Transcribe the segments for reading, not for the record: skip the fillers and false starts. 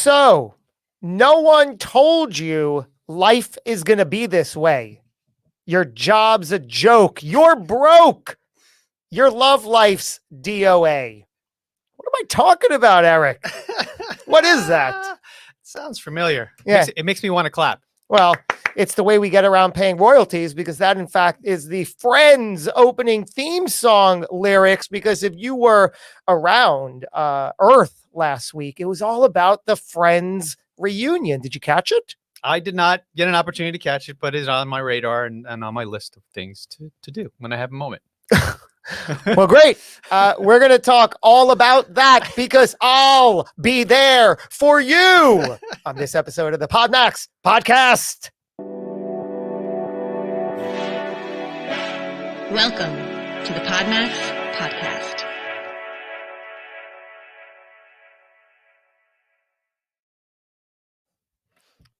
So, no one told you life is going to be this way. Your job's a joke. You're broke. Your love life's DOA. What am I talking about, Erik? What is that? Sounds familiar. Yeah. It makes me want to clap. Well, it's the way we get around paying royalties, because that, in fact, is the Friends opening theme song lyrics. Because if you were around Earth last week, it was all about the Friends reunion. Did you catch it? I did not get an opportunity to catch it, but it's on my radar and on my list of things to do when I have a moment. Well, great. We're going to talk all about that, because I'll be there for you on this episode of the Podmax Podcast. Welcome to the Podmax Podcast.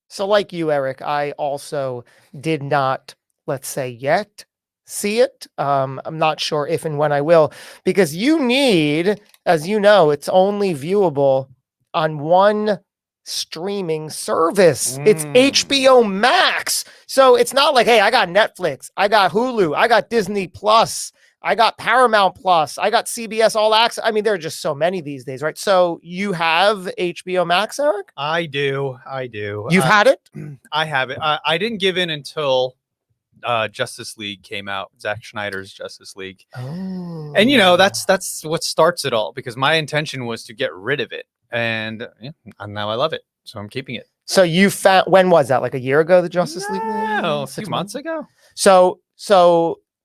So like you, Erik, I also did not, let's say yet, see it. I'm not sure if and when I will, because you need, as you know, it's only viewable on one streaming service. It's HBO Max. So it's not like, hey, I got Netflix, I got Hulu, I got Disney Plus, I got Paramount Plus, I got CBS All Access. I mean, there are just so many these days, right? So you have HBO Max, Erik? I do. You've had it? I have it. I didn't give in until Justice League came out, Zack Snyder's Justice League. Oh. And, you know, that's what starts it all, because my intention was to get rid of it. And now I love it. So I'm keeping it. So you found, when was that? Like a year ago, the Justice League? No, a few months ago. So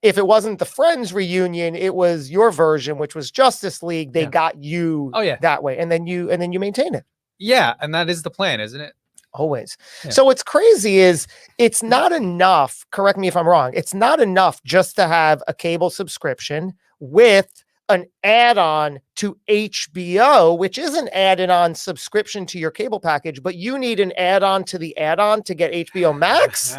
if it wasn't the Friends reunion, it was your version, which was Justice League. They got you that way. And then you maintain it. Yeah. And that is the plan, isn't it? Always. Yeah. So what's crazy is it's not enough. Correct me if I'm wrong. It's not enough just to have a cable subscription with an add-on to HBO, which is an added-on subscription to your cable package, but you need an add-on to the add-on to get HBO Max.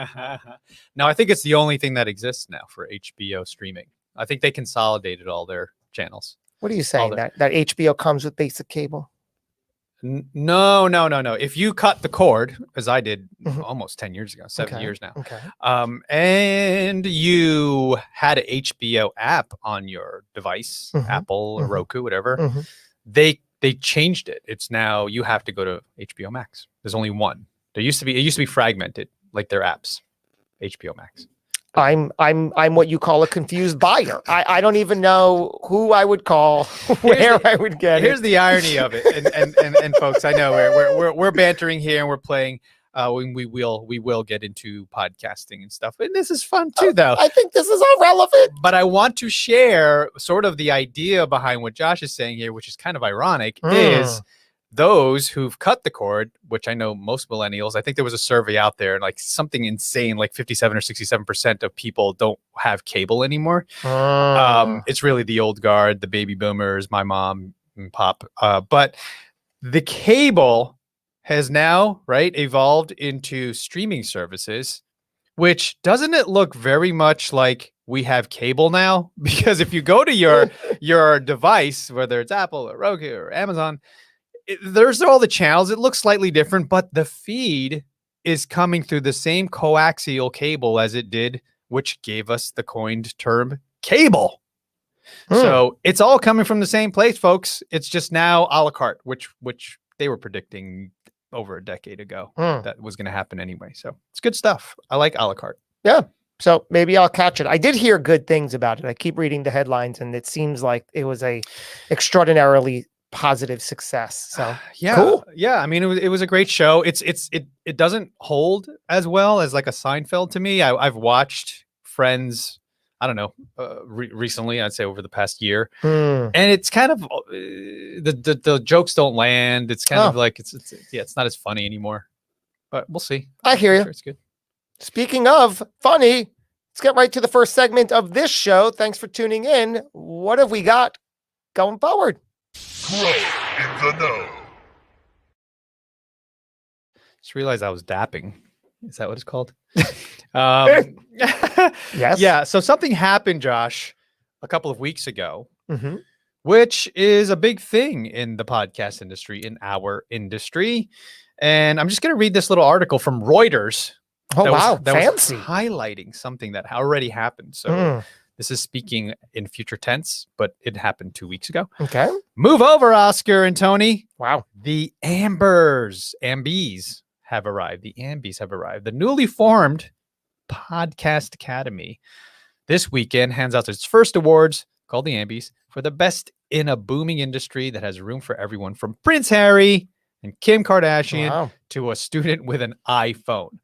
No, I think it's the only thing that exists now for HBO streaming. I think they consolidated all their channels. What are you saying? That HBO comes with basic cable? No. If you cut the cord, as I did almost 10 years ago, 7 years now, and you had an HBO app on your device, Apple or Roku, whatever, they changed it. It's now you have to go to HBO Max. There's only one. It used to be fragmented, like their apps, HBO Max. I'm what you call a confused buyer. I don't even know who I would call, where I would get it. Here's the irony of it, and folks, I know we're bantering here and we're playing. We will get into podcasting and stuff, and this is fun too, though. I think this is all relevant. But I want to share sort of the idea behind what Josh is saying here, which is kind of ironic, is those who've cut the cord, which I know most millennials, I think there was a survey out there, like something insane, like 57 or 67% of people don't have cable anymore. It's really the old guard, the baby boomers, my mom and pop. But the cable has now, evolved into streaming services, which doesn't it look very much like we have cable now? Because if you go to your device, whether it's Apple or Roku or Amazon, there's all the channels. It looks slightly different, but the feed is coming through the same coaxial cable as it did, which gave us the coined term cable. So it's all coming from the same place, folks. It's just now a la carte, which they were predicting over a decade ago that was going to happen anyway. So it's good stuff. I like a la carte. Yeah. So maybe I'll catch it. I did hear good things about it. I keep reading the headlines, and it seems like it was a extraordinarily positive success. So cool. Yeah. I mean, it was a great show. It doesn't hold as well as like a Seinfeld to me. I've watched Friends, I don't know, recently, I'd say over the past year, and it's kind of the jokes don't land. It's kind of like it's not as funny anymore, but we'll see. I hear you. Sure it's good. Speaking of funny, let's get right to the first segment of this show. Thanks for tuning in. What have we got going forward? Crow in the know. Just realized I was dapping. Is that what it's called? Yes. Yeah. So something happened, Josh, a couple of weeks ago which is a big thing in the podcast industry, in our industry. And I'm just going to read this little article from Reuters. Oh, that wow. was, that Fancy. was highlighting something that already happened. So Mm, this is speaking in future tense, but it happened 2 weeks ago. okay. Move over, Oscar and Tony. Wow. The Ambies have arrived. The Ambies have arrived. The newly formed Podcast Academy this weekend hands out its first awards, called the Ambies, for the best in a booming industry that has room for everyone from Prince Harry and Kim Kardashian Wow. to a student with an iPhone.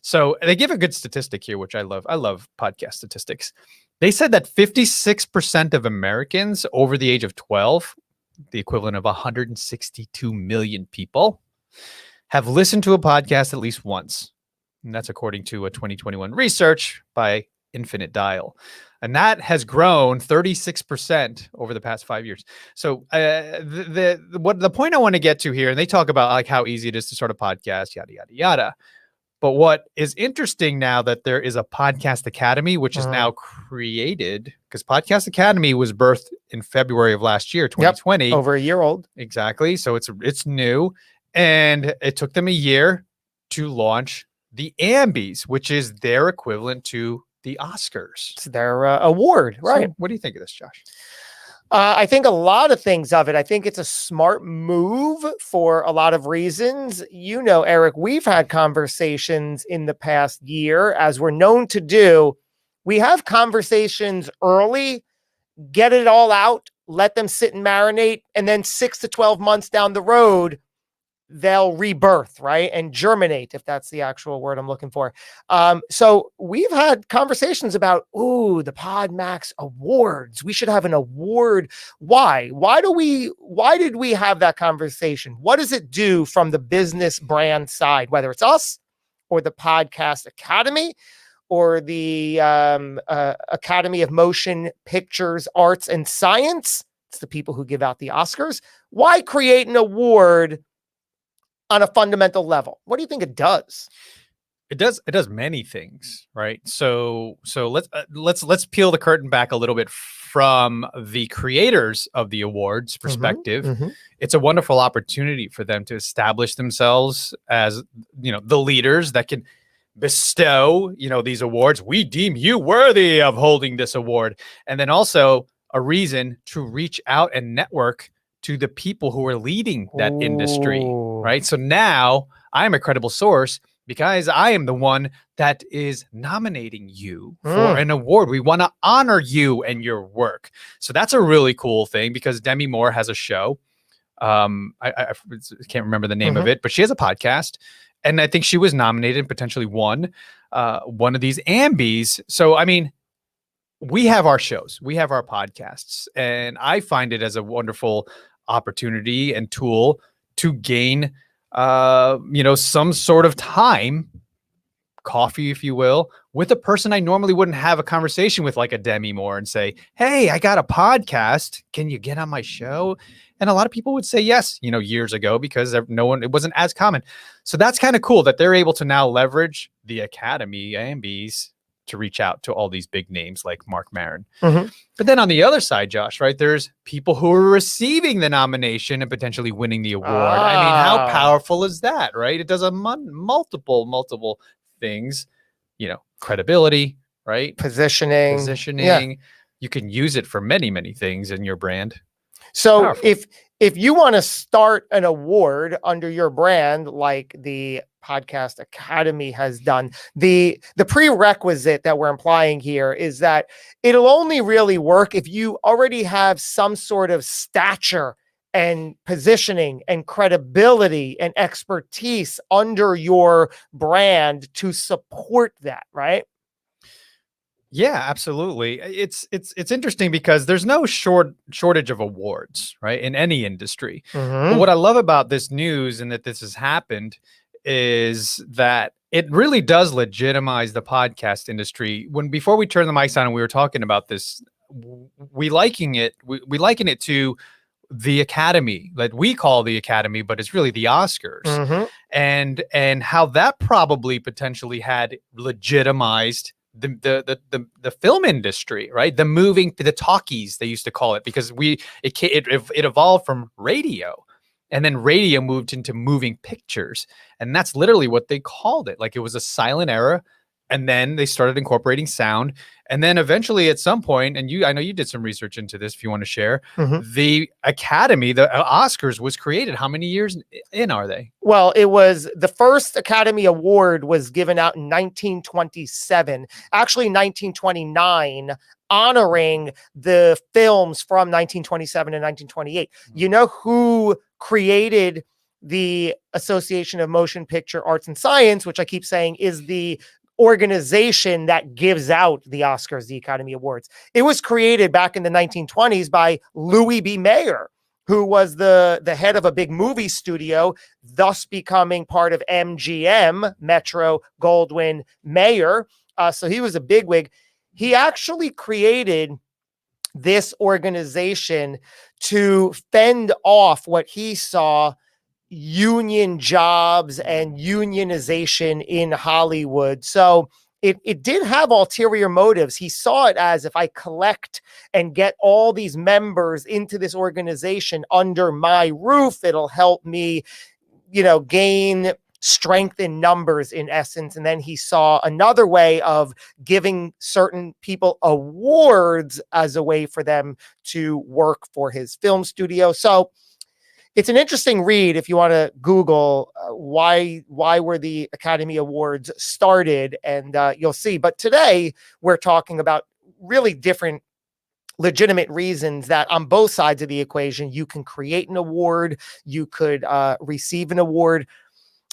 So they give a good statistic here, which I love. I love podcast statistics. They said that 56% of Americans over the age of 12, the equivalent of 162 million people, have listened to a podcast at least once. And that's according to a 2021 research by Infinite Dial. And that has grown 36% over the past 5 years. So the point I want to get to here, and they talk about like how easy it is to start a podcast, yada, yada, yada. But what is interesting now that there is a Podcast Academy, which is now created, because Podcast Academy was birthed in February of last year, 2020. Yep, over a year old. Exactly. So it's new. And it took them a year to launch the Ambies, which is their equivalent to the Oscars. It's their award, right? So what do you think of this, Josh? I think a lot of things of it. I think it's a smart move for a lot of reasons. You know, Erik, we've had conversations in the past year, as we're known to do. We have conversations early, get it all out, let them sit and marinate, and then 6 to 12 months down the road, they'll rebirth, right? And germinate, if that's the actual word I'm looking for. So we've had conversations about, the PodMax Awards. We should have an award. Why? Why did we have that conversation? What does it do from the business brand side, whether it's us or the Podcast Academy or the Academy of Motion Pictures, Arts, and Science? It's the people who give out the Oscars. Why create an award on a fundamental level? What do you think it does? It does many things, right? So let's peel the curtain back a little bit from the creators of the awards perspective. It's a wonderful opportunity for them to establish themselves as, the leaders that can bestow, these awards. We deem you worthy of holding this award. And then also a reason to reach out and network to the people who are leading that industry, right? So now I'm a credible source because I am the one that is nominating you for an award. We want to honor you and your work. So that's a really cool thing because Demi Moore has a show. I can't remember the name of it, but she has a podcast. And I think she was nominated and potentially won one of these Ambies. So, I mean, we have our shows, we have our podcasts, and I find it as a wonderful opportunity and tool to gain, some sort of time, coffee, if you will, with a person I normally wouldn't have a conversation with, like a Demi Moore, and say, hey, I got a podcast. Can you get on my show? And a lot of people would say yes, years ago, because it wasn't as common. So that's kind of cool that they're able to now leverage the Academy, Ambies, to reach out to all these big names like Mark Maron. But then on the other side, Josh, right, there's people who are receiving the nomination and potentially winning the award. I mean, how powerful is that, right? It does a multiple things, credibility, right? Positioning. Yeah. You can use it for many, many things in your brand. So Powerful. if you want to start an award under your brand, like the Podcast Academy has done, the prerequisite that we're implying here is that it'll only really work if you already have some sort of stature and positioning and credibility and expertise under your brand to support that, right? Yeah, absolutely. It's interesting because there's no shortage of awards, right, in any industry. But what I love about this news and that this has happened is that it really does legitimize the podcast industry. Before we turned the mics on and we were talking about this, we liken it to the Academy, that we call the Academy, but it's really the Oscars, and how that probably potentially had legitimized the film industry, right? The talkies, they used to call it, because it evolved from radio, and then radio moved into moving pictures, and that's literally what they called it. Like, it was a silent era, and then they started incorporating sound, and then eventually at some point, and I know you did some research into this, if you want to share, the Academy, the Oscars, was created. How many years in are they? Well, it was the first Academy Award was given out in 1927, actually 1929, honoring the films from 1927 and 1928. You know who created the Association of Motion Picture Arts and Science, which I keep saying is the organization that gives out the Oscars, the Academy Awards? It was created back in the 1920s by Louis B. Mayer, who was the head of a big movie studio, thus becoming part of MGM, Metro Goldwyn Mayer. So he was a bigwig. He actually created this organization to fend off what he saw union jobs and unionization in Hollywood. So it did have ulterior motives. He saw it as, if I collect and get all these members into this organization under my roof, it'll help me, gain strength in numbers, in essence. And then he saw another way of giving certain people awards as a way for them to work for his film studio. So it's an interesting read if you want to Google why were the Academy Awards started, and you'll see. But today we're talking about really different legitimate reasons that on both sides of the equation, you can create an award, you could receive an award.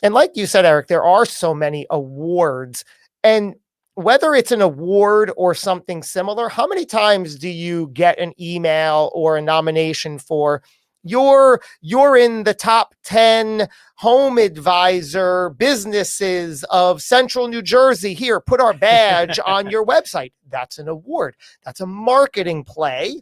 And like you said, Erik, there are so many awards, and whether it's an award or something similar, how many times do you get an email or a nomination for you're in the top 10 home advisor businesses of Central New Jersey. Here, put our badge on your website. That's an award. That's a marketing play,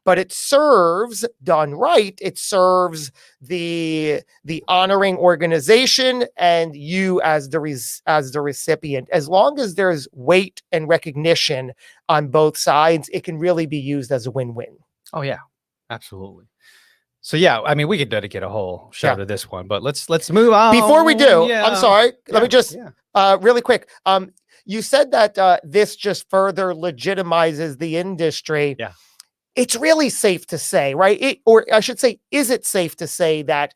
but it serves, done right, it serves the honoring organization and you as the recipient. As long as there's weight and recognition on both sides, it can really be used as a win-win. Oh yeah, absolutely. So yeah, I mean, we could dedicate a whole show to this one, but let's move on. Before we do, I'm sorry. Let me just really quick. You said that this just further legitimizes the industry. Yeah. It's really safe to say, right? Or I should say, is it safe to say that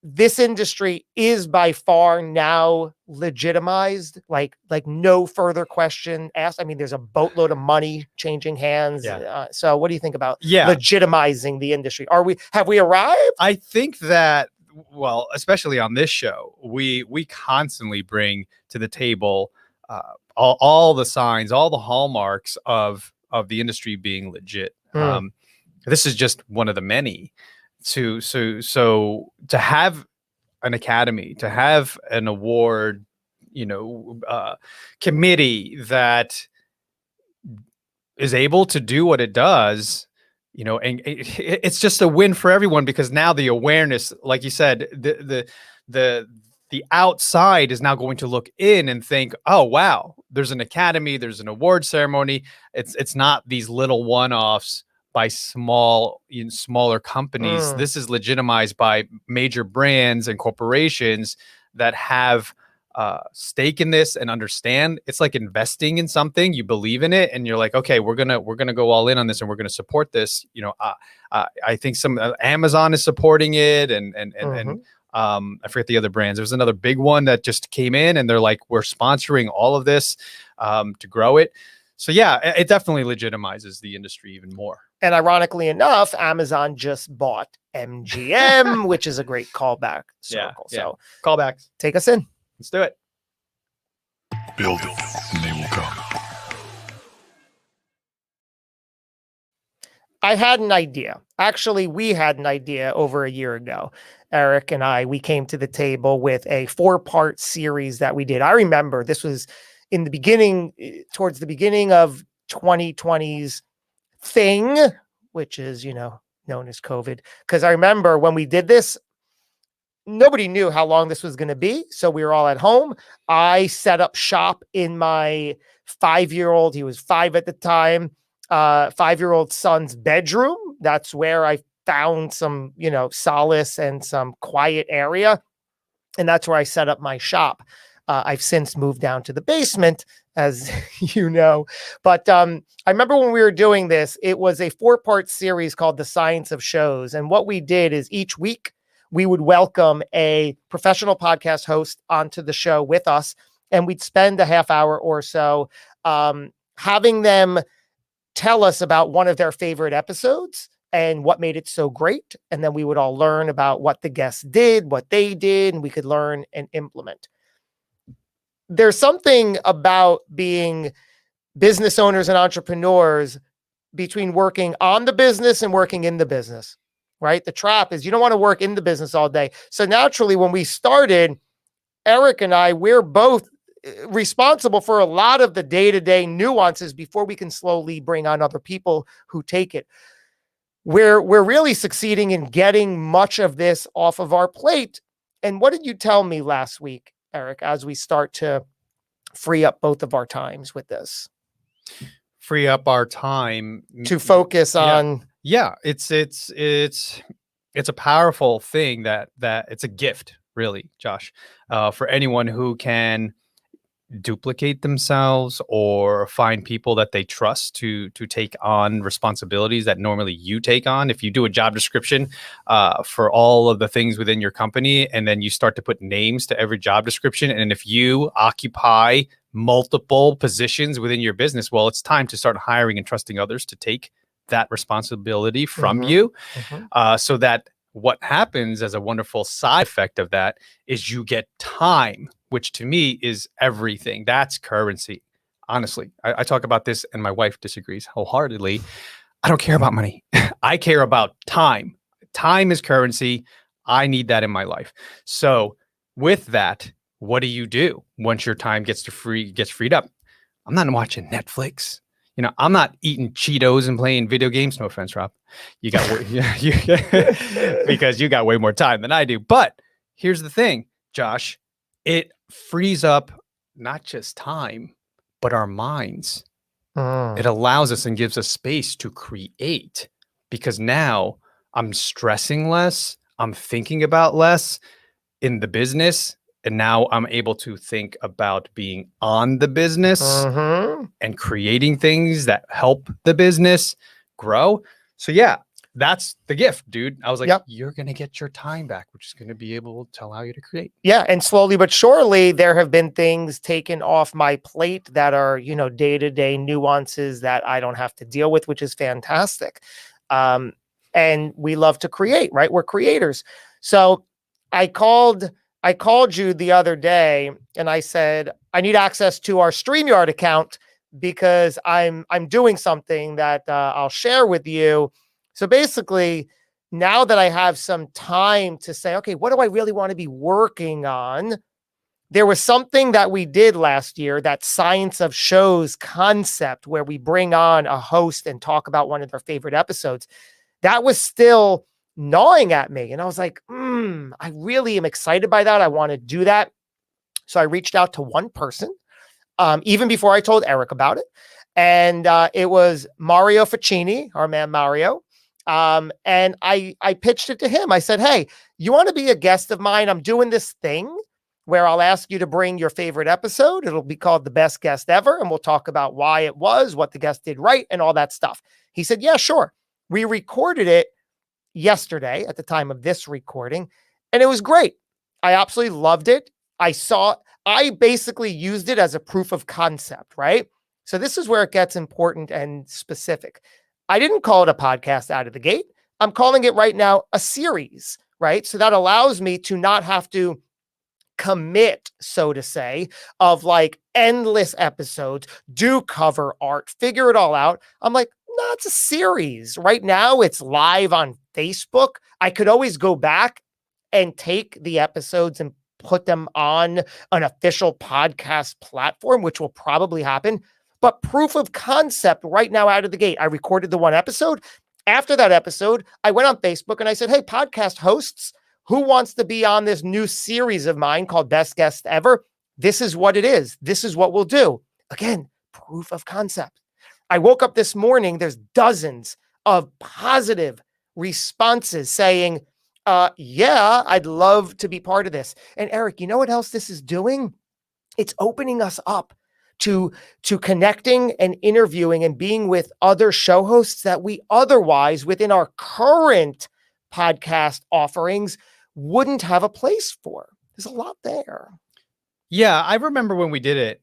this industry is by far now legitimized? Like no further question asked. I mean, there's a boatload of money changing hands. Yeah. So what do you think about legitimizing the industry? Have we arrived? I think that, well, especially on this show, we constantly bring to the table all the signs, all the hallmarks of the industry being legit. This is just one of the many. So to have an academy, to have an award, committee that is able to do what it does, and it's just a win for everyone, because now the awareness, like you said, the outside is now going to look in and think, oh wow, there's an academy, there's an award ceremony. It's not these little one-offs by smaller companies. This is legitimized by major brands and corporations that have stake in this and understand. It's like investing in something. You believe in it, and you're like, okay, we're gonna go all in on this, and we're gonna support this. I think some Amazon is supporting it, and I forget the other brands. There was another big one that just came in, and they're like, we're sponsoring all of this to grow it. So yeah, it definitely legitimizes the industry even more. And ironically enough, Amazon just bought MGM, which is a great callback circle. Yeah. So callbacks. Take us in. Let's do it. Build it, and they will come. I had an idea. Actually, we had an idea over a year ago. Erik and we came to the table with a 4-part series that we did. I remember this was in the beginning, towards the beginning of 2020's thing, which is, known as COVID. Because I remember when we did this, nobody knew how long this was going to be. So we were all at home. I set up shop in my 5-year-old, he was 5 at the time, 5-year-old son's bedroom. That's where I found some, solace and some quiet area. And that's where I set up my shop. I've since moved down to the basement, as you know. But I remember when we were doing this, it was a 4-part series called The Science of Shows. And what we did is each week we would welcome a professional podcast host onto the show with us. And we'd spend a half hour or so having them tell us about one of their favorite episodes and what made it so great. And then we would all learn about what the guests did, what they did, and we could learn and implement. There's something about being business owners and entrepreneurs between working on the business and working in the business, right? The trap is you don't want to work in the business all day. So naturally, when we started, Erik and I, we're both responsible for a lot of the day-to-day nuances before we can slowly bring on other people who take it. We're really succeeding in getting much of this off of our plate. And what did you tell me last week, Erik, as we start to free up both of our times with this? Free up our time to focus on. Yeah, it's a powerful thing that it's a gift, really, Josh, for anyone who can duplicate themselves or find people that they trust to take on responsibilities that normally you take on. If you do a job description for all of the things within your company, and then you start to put names to every job description, and if you occupy multiple positions within your business, well, it's time to start hiring and trusting others to take that responsibility from you. So that what happens as a wonderful side effect of that is you get time, which to me is everything. That's currency. Honestly, I talk about this and my wife disagrees wholeheartedly. I don't care about money. I care about time. Time is currency. I need that in my life. So with that, what do you do once your time gets freed up? I'm not watching Netflix. I'm not eating Cheetos and playing video games. No offense, Rob. You got because you got way more time than I do. But here's the thing, Josh. It frees up not just time, but our minds. It allows us and gives us space to create, because now I'm stressing less. I'm thinking about less in the business. And now I'm able to think about being on the business and creating things that help the business grow. So yeah, that's the gift, dude. I was like, You're going to get your time back, which is going to be able to allow you to create. Yeah. And slowly but surely, there have been things taken off my plate that are, day-to-day nuances that I don't have to deal with, which is fantastic. And we love to create, right? We're creators. So I called you the other day and I said, I need access to our StreamYard account because I'm doing something that I'll share with you. So basically, now that I have some time to say, okay, what do I really want to be working on? There was something that we did last year, that Science of Shows concept, where we bring on a host and talk about one of their favorite episodes. That was still gnawing at me. And I was like, I really am excited by that. I want to do that. So I reached out to one person, even before I told Erik about it. And it was Mario Ficini, our man Mario. And I pitched it to him. I said, hey, you want to be a guest of mine? I'm doing this thing where I'll ask you to bring your favorite episode. It'll be called The Best Guest Ever. And we'll talk about why it was, what the guest did right, and all that stuff. He said, yeah, sure. We recorded it yesterday at the time of this recording, and it was great. I absolutely loved it. I basically used it as a proof of concept, right? So this is where it gets important and specific. I didn't call it a podcast out of the gate. I'm calling it right now a series, right? So that allows me to not have to commit, so to say, of like endless episodes, do cover art, figure it all out. I'm like, no, it's a series. Right now, it's live on Facebook. I could always go back and take the episodes and put them on an official podcast platform, which will probably happen. But proof of concept right now out of the gate. I recorded the one episode. After that episode, I went on Facebook and I said, hey, podcast hosts, who wants to be on this new series of mine called Best Guest Ever? This is what it is. This is what we'll do. Again, proof of concept. I woke up this morning, there's dozens of positive responses saying, yeah, I'd love to be part of this. And Erik, you know what else this is doing? It's opening us up to connecting and interviewing and being with other show hosts that we otherwise, within our current podcast offerings, wouldn't have a place for. There's a lot there. Yeah, I remember when we did it,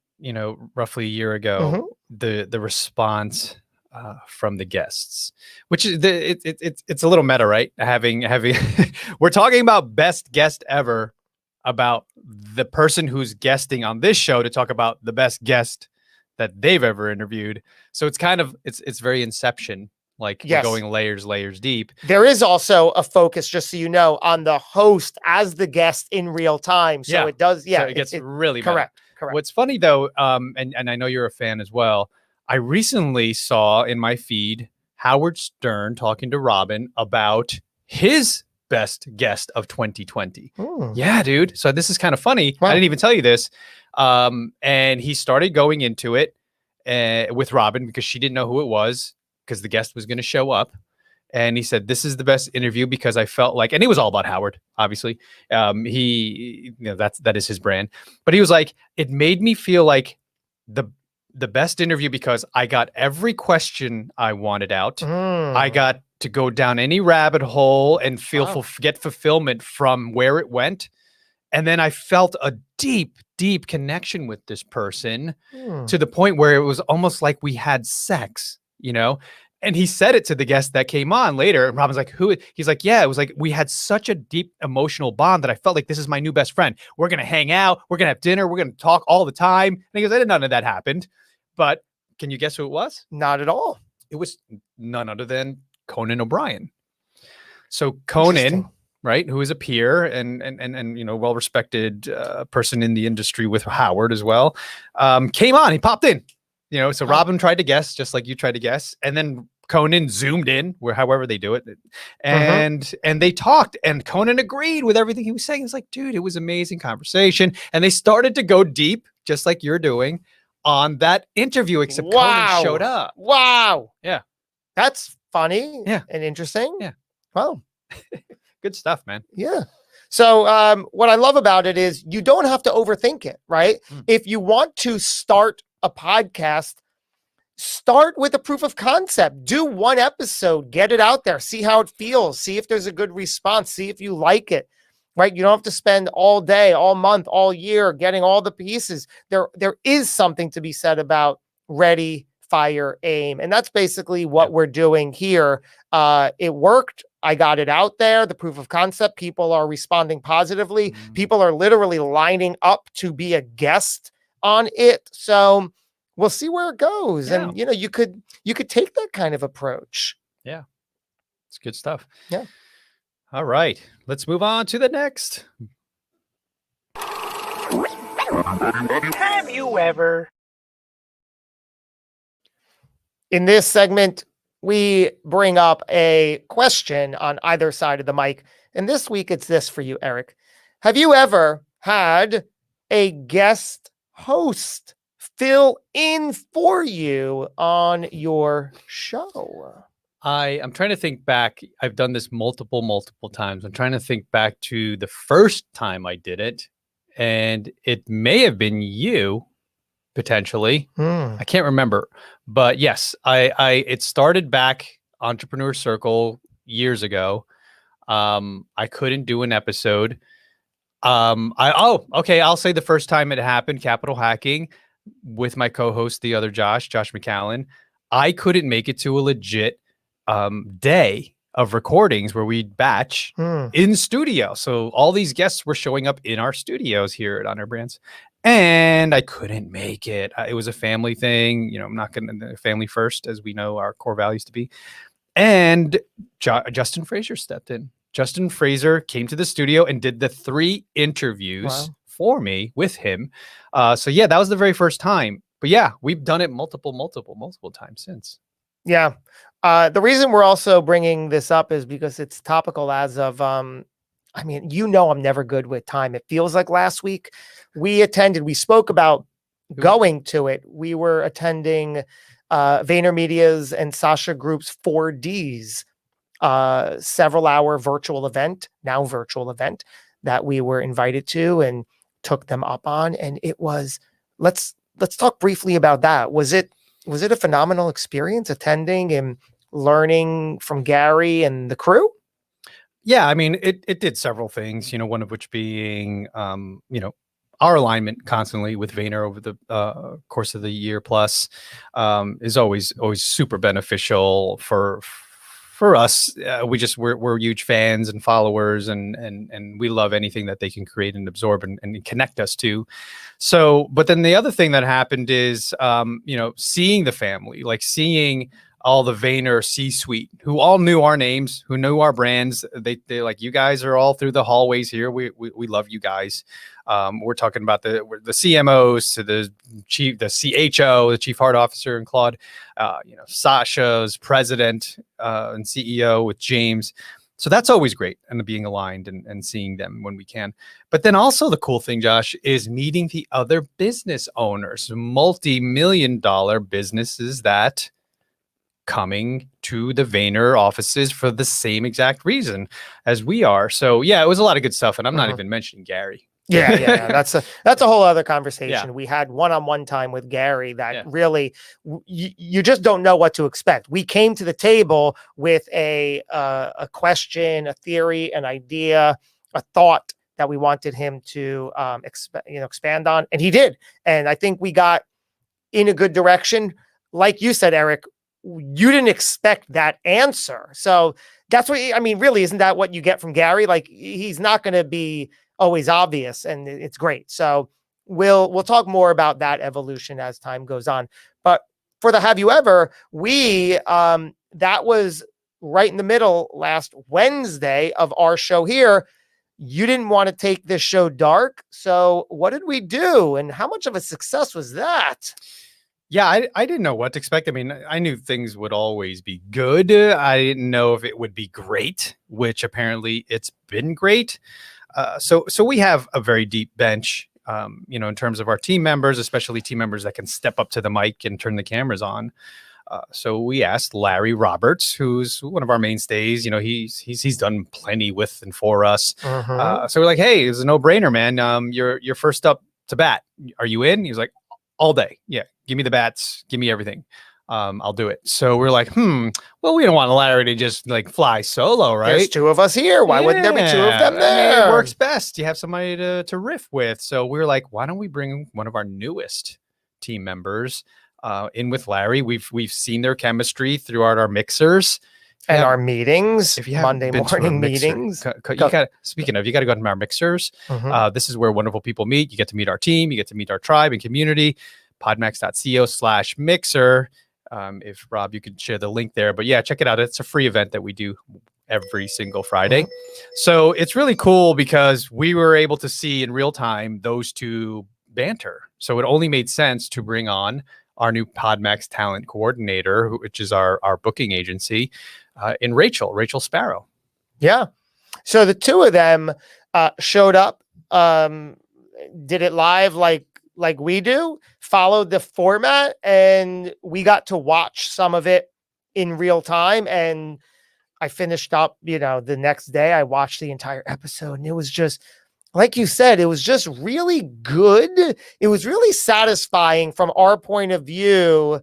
roughly a year ago, Mm-hmm. the response from the guests, which is it's a little meta, right? Having we're talking about best guest ever, about the person who's guesting on this show to talk about the best guest that they've ever interviewed. So it's kind of it's very Inception, like Yes. we're going layers deep. There is also a focus, just so you know, on the host as the guest in real time. So Yeah. it does, yeah, So it gets really meta. correct. What's funny though, and I know you're a fan as well, I recently saw in my feed Howard Stern talking to Robin about his best guest of 2020. Hmm. Yeah, dude. So this is kind of funny. Wow. I didn't even tell you this. And he started going into it with Robin because she didn't know who it was, because the guest was going to show up. And he said, this is the best interview because I felt like, and it was all about Howard, obviously. That is his brand. But he was like, it made me feel like the best interview because I got every question I wanted out. I got to go down any rabbit hole and get fulfillment from where it went. And then I felt a deep connection with this person to the point where it was almost like we had sex, And he said it to the guest that came on later. And Robin's like, who? He's like, yeah, it was like we had such a deep emotional bond that I felt like this is my new best friend. We're going to hang out. We're going to have dinner. We're going to talk all the time. And he goes, none of that happened. But can you guess who it was? Not at all. It was none other than Conan O'Brien. So Conan, right, who is a peer and well-respected person in the industry with Howard as well, came on. He popped in. So Robin tried to guess, just like you tried to guess, and then Conan zoomed in, however they do it, and they talked, and Conan agreed with everything he was saying. It's like, dude, it was amazing conversation, and they started to go deep, just like you're doing, on that interview. Except Conan showed up. Wow. Yeah, that's funny. Yeah, and interesting. Yeah. Wow. Good stuff, man. Yeah. So what I love about it is you don't have to overthink it, right? If you want to start a podcast, start with a proof of concept. Do one episode, get it out there, see how it feels, see if there's a good response, see if you like it, right? You don't have to spend all day, all month, all year getting all the pieces. There is something to be said about ready, fire, aim. And that's basically what we're doing here. It worked. I got it out there, the proof of concept. People are responding positively. People are literally lining up to be a guest on it. So we'll see where it goes. Yeah. And you could take that kind of approach. Yeah. It's good stuff. Yeah. All right. Let's move on to the next. Have you ever? In this segment, we bring up a question on either side of the mic. And this week, it's this for you, Erik. Have you ever had a guest host fill in for you on your show? I'm trying to think back. I've done this multiple times. I'm trying to think back to the first time I did it. And it may have been you, potentially. I can't remember. But yes, it started back Entrepreneur Circle years ago. I couldn't do an episode. I'll say the first time it happened, Capital Hacking, with my co-host, the other Josh McAllen. I couldn't make it to a legit day of recordings where we'd batch in studio. So all these guests were showing up in our studios here at Honor Brands. And I couldn't make it. It was a family thing. I'm not going to family first, as we know our core values to be. And Justin Fraser stepped in. Justin Fraser came to the studio and did the 3 interviews for me with him. So yeah, that was the very first time. But yeah, we've done it multiple times since. Yeah. The reason we're also bringing this up is because it's topical as of I mean, I'm never good with time. It feels like last week we spoke about going to it. We were attending VaynerMedia's and Sasha Group's 4Ds, several hour virtual event that we were invited to and took them up on. And it was, let's talk briefly about that. Was it a phenomenal experience attending and learning from Cary and the crew? Yeah, I mean, it did several things, one of which being, our alignment constantly with Vayner over the course of the year plus is always super beneficial for us. We're huge fans and followers, and we love anything that they can create and absorb and connect us to. So, but then the other thing that happened is, seeing the family, like seeing all the Vayner C-suite, who all knew our names, who knew our brands. They like, you guys are all through the hallways here. We love you guys. We're talking about the CMOs to the CHO, the Chief Heart Officer, and Claude, Sasha's president and CEO with James. So that's always great, and being aligned and seeing them when we can. But then also the cool thing, Josh, is meeting the other business owners, multi-million-dollar businesses that coming to the Vayner offices for the same exact reason as we are. So yeah, it was a lot of good stuff, and I'm not even mentioning Cary. Yeah. That's a whole other conversation. Yeah. We had one-on-one time with Cary that really, you just don't know what to expect. We came to the table with a question, a theory, an idea, a thought that we wanted him to expand on, and he did. And I think we got in a good direction. Like you said, Erik, you didn't expect that answer. So that's what, really, isn't that what you get from Cary? Like, he's not going to be always obvious, and it's great. So we'll talk more about that evolution as time goes on. But for the Have You Ever, that was right in the middle last Wednesday of our show here. You didn't want to take this show dark. So what did we do? And how much of a success was that? Yeah, I didn't know what to expect. I mean, I knew things would always be good. I didn't know if it would be great, which apparently it's been great. So we have a very deep bench, in terms of our team members, especially team members that can step up to the mic and turn the cameras on. So we asked Larry Roberts, who's one of our mainstays. He's done plenty with and for us. So we're like, hey, it's a no-brainer, man. You're first up to bat. Are you in? He was like, all day. Yeah. Give me the bats. Give me everything. I'll do it. So we're like, well, we don't want Larry to just like fly solo, right? There's two of us here. Why wouldn't there be two of them there? It works best. You have somebody to riff with. So we're like, why don't we bring one of our newest team members in with Larry? We've seen their chemistry throughout our mixers. And our meetings, if you Monday morning meetings. You got to go to our mixers. This is where wonderful people meet. You get to meet our team. You get to meet our tribe and community. Podmax.co/mixer. If Rob, you could share the link there. But yeah, check it out. It's a free event that we do every single Friday. So it's really cool because we were able to see in real time those two banter. So it only made sense to bring on our new Podmax talent coordinator, which is our booking agency, in Rachel Sparrow. Yeah. So the two of them showed up, did it live like we do, followed the format, and we got to watch some of it in real time. And I finished up, the next day I watched the entire episode, and it was just, like you said, it was just really good. It was really satisfying from our point of view,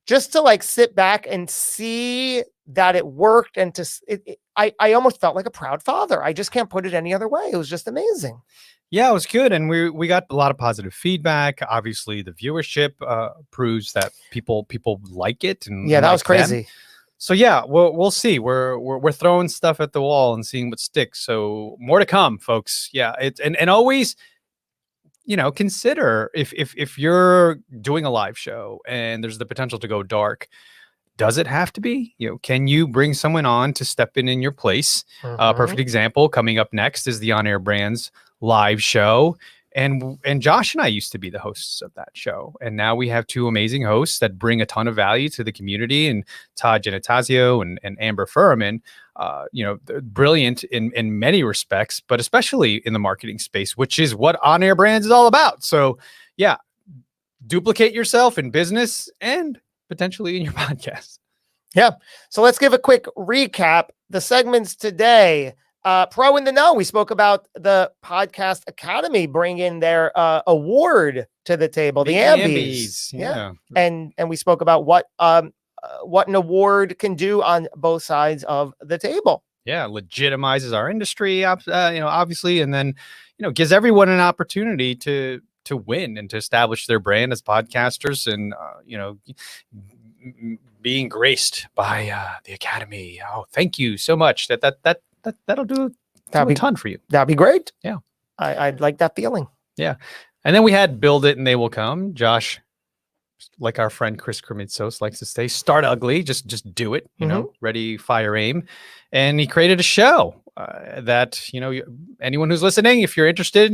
just to like sit back and see that it worked. And I almost felt like a proud father. I just can't put it any other way. It was just amazing. Yeah, it was good. And we got a lot of positive feedback. Obviously, the viewership proves that people like it. And yeah, that was crazy. So yeah, we'll see. We're throwing stuff at the wall and seeing what sticks. So more to come, folks. Yeah, and always, consider if you're doing a live show and there's the potential to go dark, does it have to be? Can you bring someone on to step in your place? Perfect example coming up next is the On Air Brands live show. And Josh and I used to be the hosts of that show, and now we have two amazing hosts that bring a ton of value to the community. And Todd Genitazio and Amber Furman, they're brilliant in many respects, but especially in the marketing space, which is what On Air Brands is all about. So, yeah, duplicate yourself in business and potentially in your podcast. Yeah. So let's give a quick recap. The segments today. Pro in the Know, we spoke about the Podcast Academy bringing their award to the table, the Ambies. Yeah. And we spoke about what an award can do on both sides of the table. Yeah, legitimizes our industry, obviously, and then, gives everyone an opportunity to win and to establish their brand as podcasters, and being graced by the Academy. Oh, thank you so much. That'll do a ton for you. That'd be great. Yeah. I'd like that feeling. Yeah. And then we had Build It and They Will Come. Josh, like our friend Chris Krimitsos likes to say, start ugly, just do it, ready, fire, aim. And he created a show that, anyone who's listening, if you're interested,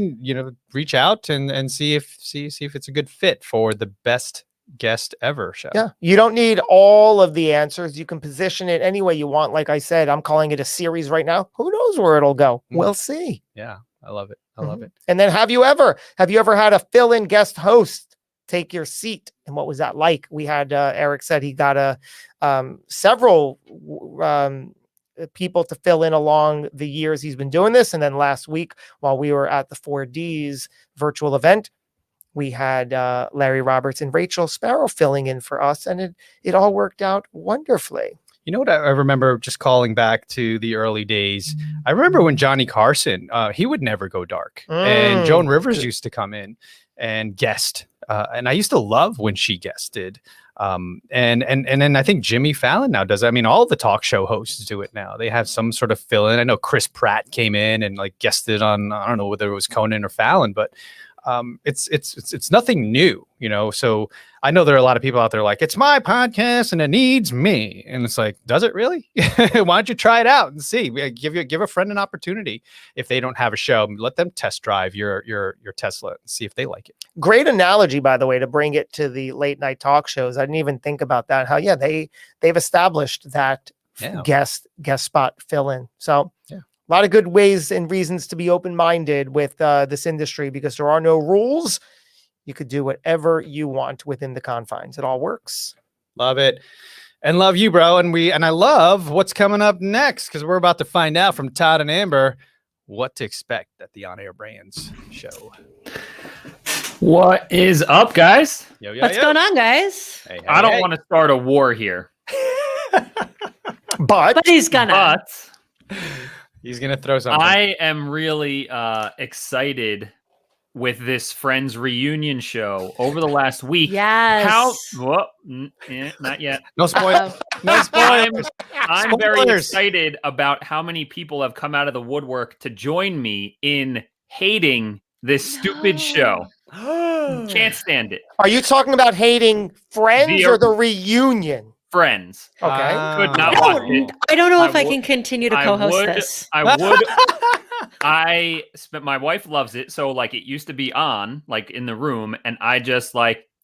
reach out and see if it's a good fit for the best guest ever show. Yeah. You don't need all of the answers. You can position it any way you want. Like I said, I'm calling it a series right now. Who knows where it'll go? We'll see. Yeah. I love it. I love it. And then have you ever had a fill-in guest host take your seat? And what was that like? We had Erik said he got several people to fill in along the years he's been doing this. And then last week, while we were at the 4Ds virtual event, we had Larry Roberts and Rachel Sparrow filling in for us, and it all worked out wonderfully. You know what I remember, just calling back to the early days? I remember when Johnny Carson, he would never go dark. And Joan Rivers used to come in and guest. And I used to love when she guested. And then I think Jimmy Fallon now does it. I mean, all the talk show hosts do it now. They have some sort of fill in. I know Chris Pratt came in and guested on, I don't know whether it was Conan or Fallon, but it's nothing new, so I know there are a lot of people out there like, it's my podcast and it needs me. And it's like, does it really? Why don't you try it out and see? Give a friend an opportunity. If they don't have a show, let them test drive your Tesla and see if they like it. Great analogy, by the way, to bring it to the late night talk shows. I didn't even think about that. How, they've established that guest spot fill in. So yeah. A lot of good ways and reasons to be open-minded with this industry, because there are no rules. You could do whatever you want within the confines. It all works. Love it. And love you, bro. And I love what's coming up next, because we're about to find out from Todd and Amber what to expect at the On Air Brands show. What is up, guys? What's going on, guys? Hey, I don't want to start a war here. but he's gonna. He's going to throw something. I am really excited with this Friends reunion show over the last week. Yes. Not yet. No spoilers. No spoilers. I'm very excited about how many people have come out of the woodwork to join me in hating this stupid show. Can't stand it. Are you talking about hating Friends or the reunion? Friends. Okay. Could not watch it. I don't know if I can continue to co-host this. I would. My wife loves it. So it used to be on in the room, and I just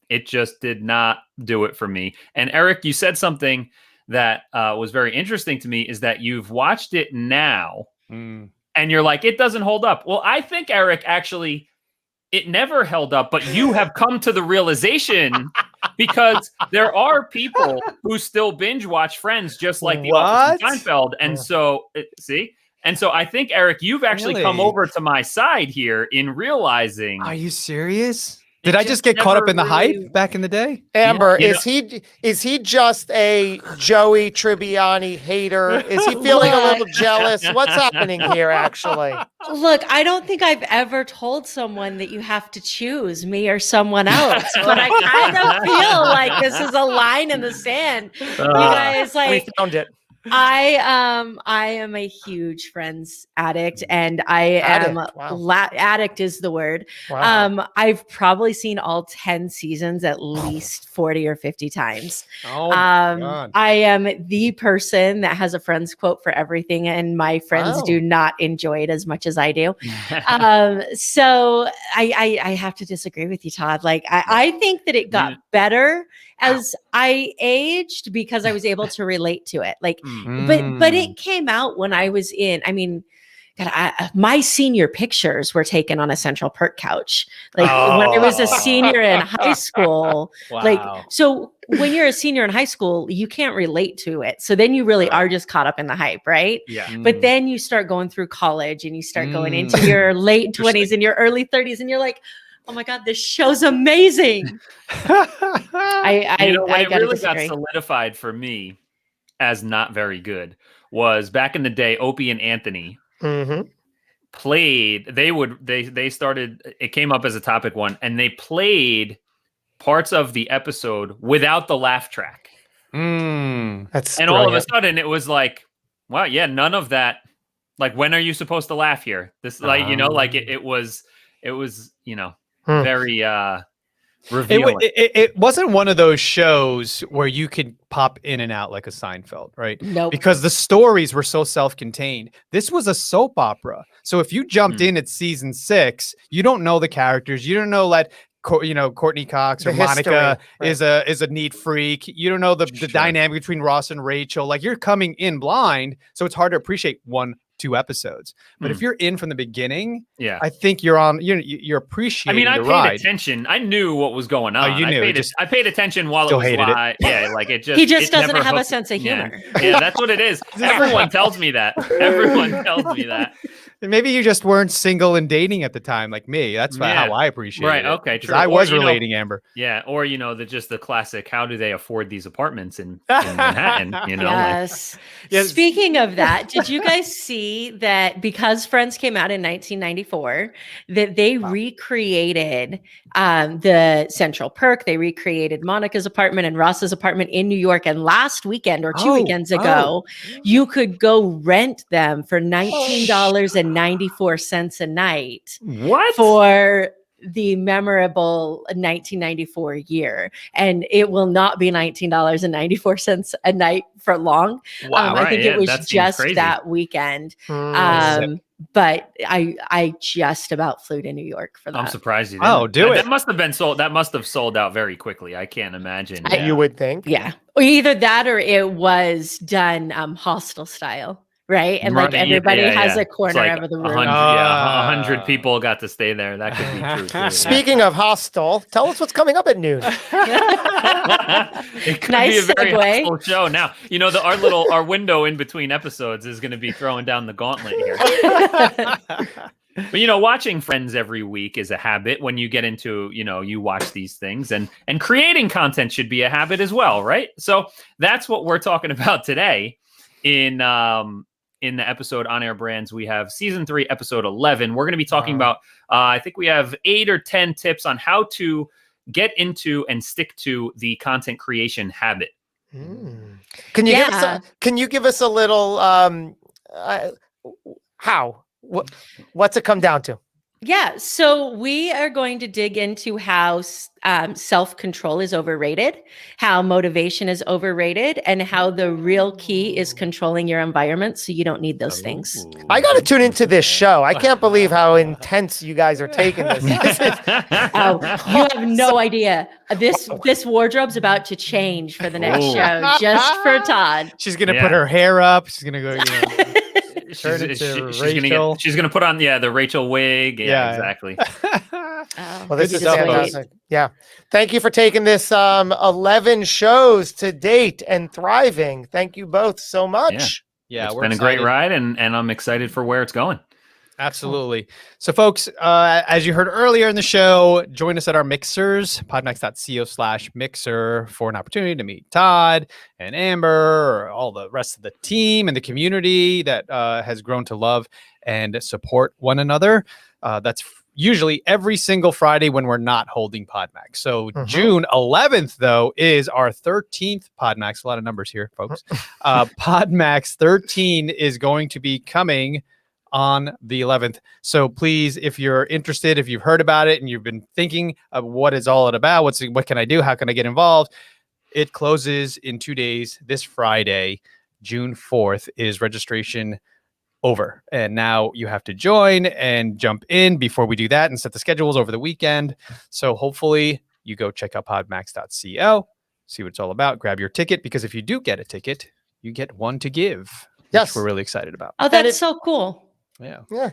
it just did not do it for me. And Erik, you said something that was very interesting to me, is that you've watched it now and you're like, it doesn't hold up. Well, I think, Erik, actually, it never held up, but you have come to the realization because there are people who still binge watch Friends, just like the Office and Seinfeld. And so, And so I think, Erik, you've actually come over to my side here in realizing. Are you serious? Did I just get caught up in the hype back in the day? Amber, is he just a Joey Tribbiani hater? Is he feeling a little jealous? What's happening here, actually? Look, I don't think I've ever told someone that you have to choose me or someone else, but I kind of feel like this is a line in the sand. You guys we found it. I am a huge Friends addict, and I am Addict, wow. addict is the word. Wow. I've probably seen all 10 seasons at least 40 or 50 times. Oh my God. I am the person that has a Friends quote for everything, and my friends Wow. do not enjoy it as much as I do. So I have to disagree with you, Todd. Like I think that it got You- better as I aged because I was able to relate to it. Like, Mm. but it came out when I was in. I mean, God, my senior pictures were taken on a Central Perk couch. Like when I was a senior in high school. Like Wow. so. When you're a senior in high school, you can't relate to it. So then you really are just caught up in the hype, right? Yeah. But then you start going through college and you start going into your late 20s and your early 30s, and you're like, oh my God, this show's amazing. I When it gotta really got disagree. solidified for me as not very good was back in the day. Opie and Anthony Mm-hmm. played. They started. It came up as a topic one, and they played parts of the episode without the laugh track. That's And all of a brilliant. sudden, it was like, wow, yeah, none of that. Like, when are you supposed to laugh here? This, like, like it was, Hmm. very revealing. It wasn't one of those shows where you could pop in and out like a Seinfeld, right? Nope. Because the stories were so self-contained. This was a soap opera. So if you jumped in at season 6, you don't know the characters. You don't know that Courtney Cox or The Monica history, is a neat freak. You don't know the dynamic between Ross and Rachel. Like, you're coming in blind, so it's hard to appreciate 1-2 episodes. But if you're in from the beginning, Yeah. I think you're appreciating I the paid ride. attention. I knew what was going on. you knew, I paid attention while it still was hated it. live. Yeah, like it just He just it doesn't never have a hooked- sense of yeah. humor. Yeah, that's what it is. Everyone tells me that. Everyone tells me that. Maybe you just weren't single and dating at the time, like me. That's Yeah. how I appreciate Right, it. okay, 'Cause true. I Or, was relating, Amber. Yeah, or the classic, how do they afford these apartments in Manhattan? Yes. Yes. Speaking of that, did you guys see that because Friends came out in 1994, that they recreated the Central Perk, they recreated Monica's apartment and Ross's apartment in New York. And last weekend or two weekends ago, you could go rent them for $19.94 a night What? for the memorable 1994 year, and it will not be $19.94 a night for long. Wow, I think it was that seems just crazy. that weekend. Mm. But I just about flew to New York for that. I'm surprised you didn't. Oh, do it. That must have been sold. That must have sold out very quickly. I can't imagine. You would think. Yeah, or either that or it was done hostel style. Right. And like Right, yeah, everybody has a It's corner like of the room. 100 people got to stay there. That could be true. Too, yeah. Speaking of hostel, tell us what's coming up at noon. It could Nice be a very segue. hostile show. Now, our window in between episodes is going to be throwing down the gauntlet here. But watching Friends every week is a habit. When you get into, you watch these things, and creating content should be a habit as well, right? So that's what we're talking about today. In the episode On Air Brands, we have season 3, episode 11. We're going to be talking about, I think we have 8 or 10 tips on how to get into and stick to the content creation habit. Can you give us a little how? What's it come down to? Yeah, so we are going to dig into how self-control is overrated, how motivation is overrated, and how the real key is controlling your environment so you don't need those things. I got to tune into this show. I can't believe how intense you guys are taking this. Oh, you have no idea. This wardrobe's about to change for the next show, just for Todd. She's gonna put her hair up. She's gonna go. She's gonna put on the Rachel wig. Yeah. Exactly. Well, this is stuff, fantastic. Yeah. Thank you for taking this 11 shows to date and thriving. Thank you both so much. Yeah, It's we're been a excited. great ride, and I'm excited for where it's going. Absolutely. So, folks, as you heard earlier in the show, join us at our mixers, podmax.co/mixer, for an opportunity to meet Todd and Amber, or all the rest of the team and the community that has grown to love and support one another. That's usually every single Friday when we're not holding PodMax. So Mhm. June 11th, though, is our 13th PodMax. A lot of numbers here, folks. PodMax 13 is going to be coming on the 11th. So please, if you're interested, if you've heard about it and you've been thinking of what it's all about, what can I do? How can I get involved? It closes in 2 days. This Friday, June 4th, is registration over. And now you have to join and jump in before we do that and set the schedules over the weekend. So hopefully you go check out podmax.co, see what it's all about, grab your ticket, because if you do get a ticket, you get one to give, which Yes. we're really excited about. Oh, that's so cool. Yeah. Yeah.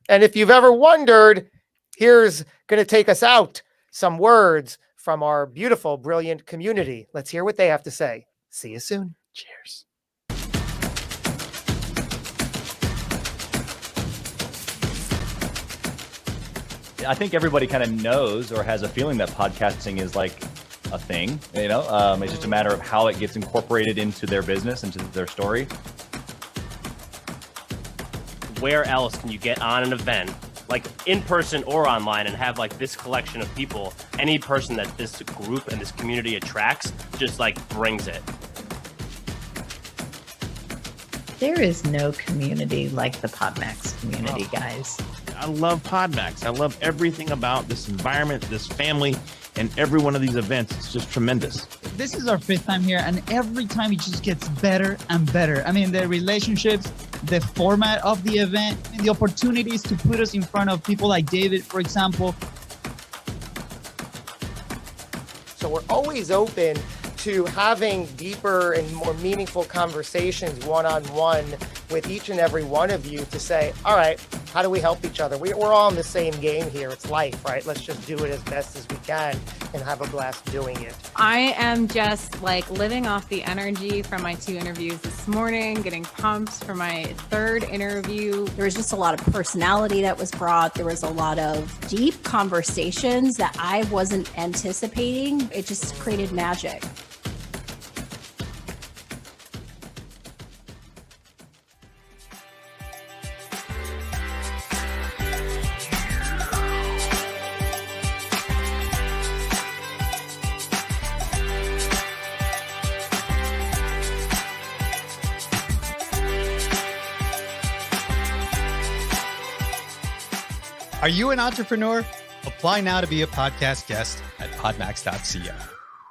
And if you've ever wondered, here's going to take us out some words from our beautiful, brilliant community. Let's hear what they have to say. See you soon. Cheers. I think everybody kind of knows or has a feeling that podcasting is like a thing, you know, it's just a matter of how it gets incorporated into their business, into their story. Where else can you get on an event, like in person or online, and have like this collection of people? Any person that this group and this community attracts just like brings it. There is no community like the PodMax community, guys. I love PodMax. I love everything about this environment, this family, and every one of these events. It's just tremendous. This is our 5th time here, and every time it just gets better and better. I mean, the relationships, the format of the event, and the opportunities to put us in front of people like David, for example. So we're always open to having deeper and more meaningful conversations one-on-one with each and every one of you to say, all right, how do we help each other? We're all in the same game here. It's life, right? Let's just do it as best as we can and have a blast doing it. I am just like living off the energy from my 2 interviews this morning, getting pumped for my 3rd interview. There was just a lot of personality that was brought. There was a lot of deep conversations that I wasn't anticipating. It just created magic. Are you an entrepreneur? Apply now to be a podcast guest at podmax.co.